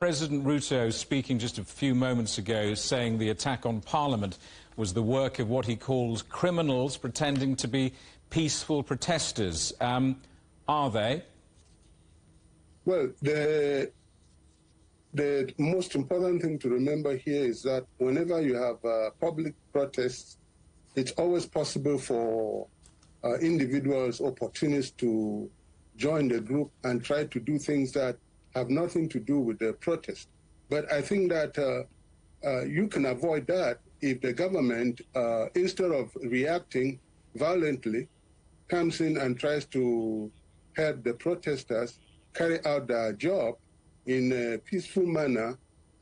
President Ruto speaking just a few moments ago, saying the attack on Parliament was the work of what he calls criminals pretending to be peaceful protesters. Are they? Well, the most important thing to remember here is that whenever you have public protests, it's always possible for individuals, opportunists to join the group and try to do things that have nothing to do with the protest. But I think that you can avoid that if the government, instead of reacting violently, comes in and tries to help the protesters carry out their job in a peaceful manner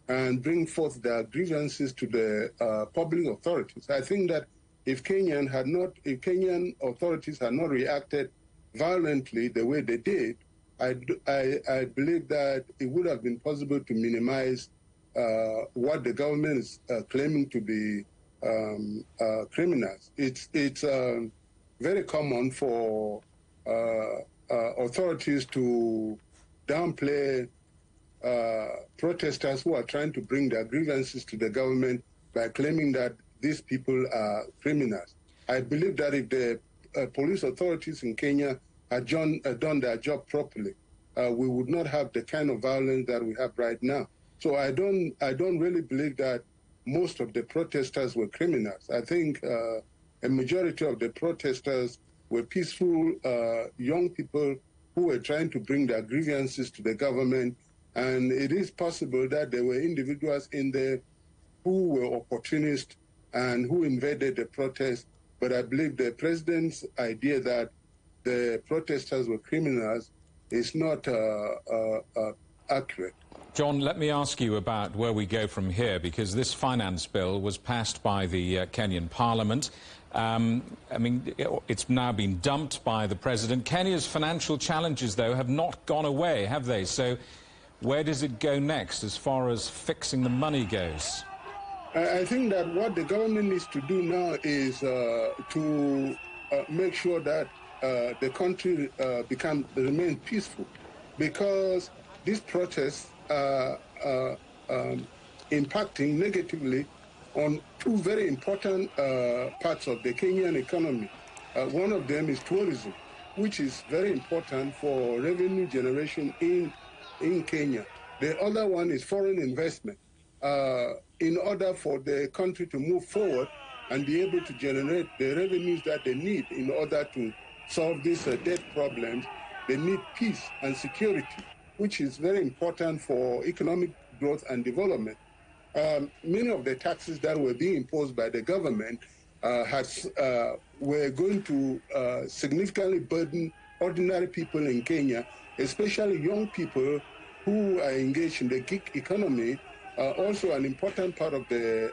and bring forth their grievances to the public authorities. I think that if Kenyan authorities had not reacted violently the way they did, I believe that it would have been possible to minimize what the government is claiming to be criminals. It's very common for authorities to downplay protesters who are trying to bring their grievances to the government by claiming that these people are criminals. I believe that if the police authorities in Kenya had done their job properly, we would not have the kind of violence that we have right now. So I don't really believe that most of the protesters were criminals. I think a majority of the protesters were peaceful young people who were trying to bring their grievances to the government. And it is possible that there were individuals in there who were opportunists and who invaded the protest. But I believe the president's idea that the protesters were criminals is not accurate. John, let me ask you about where we go from here, because this finance bill was passed by the Kenyan Parliament. I mean, it's now been dumped by the president. Kenya's financial challenges, though, have not gone away, have they? So where does it go next as far as fixing the money goes? I think that what the government needs to do now is to make sure that the country remains peaceful, because these protests are impacting negatively on two very important parts of the Kenyan economy. One of them is tourism, which is very important for revenue generation in Kenya. The other one is foreign investment. In order for the country to move forward and be able to generate the revenues that they need in order to solve these debt problems, they need peace and security, which is very important for economic growth and development. Many of the taxes that were being imposed by the government were going to significantly burden ordinary people in Kenya, especially young people who are engaged in the gig economy, also an important part of the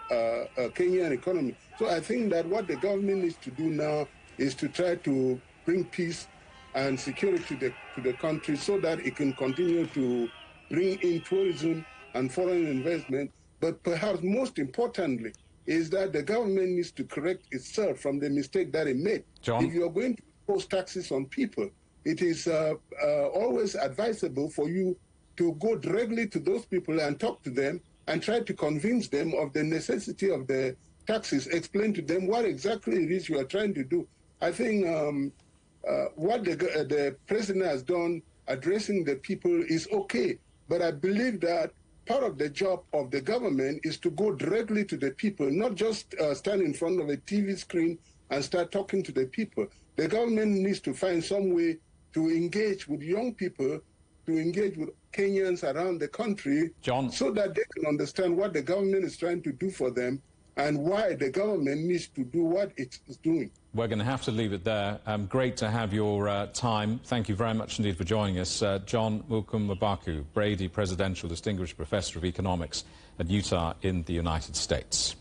Kenyan economy. So I think that what the government needs to do now is to try to bring peace and security to the country so that it can continue to bring in tourism and foreign investment. But perhaps most importantly is that the government needs to correct itself from the mistake that it made. John? If you're going to impose taxes on people, it is always advisable for you to go directly to those people and talk to them and try to convince them of the necessity of the taxes, explain to them what exactly it is you are trying to do. I think what the president has done addressing the people is okay, but I believe that part of the job of the government is to go directly to the people, not just stand in front of a TV screen and start talking to the people. The government needs to find some way to engage with young people, to engage with Kenyans around the country, John, so that they can understand what the government is trying to do for them and why the government needs to do what it's doing. We're going to have to leave it there. Great to have your time. Thank you very much indeed for joining us. John Mukum Mbaku, Brady Presidential Distinguished Professor of Economics at Utah in the United States.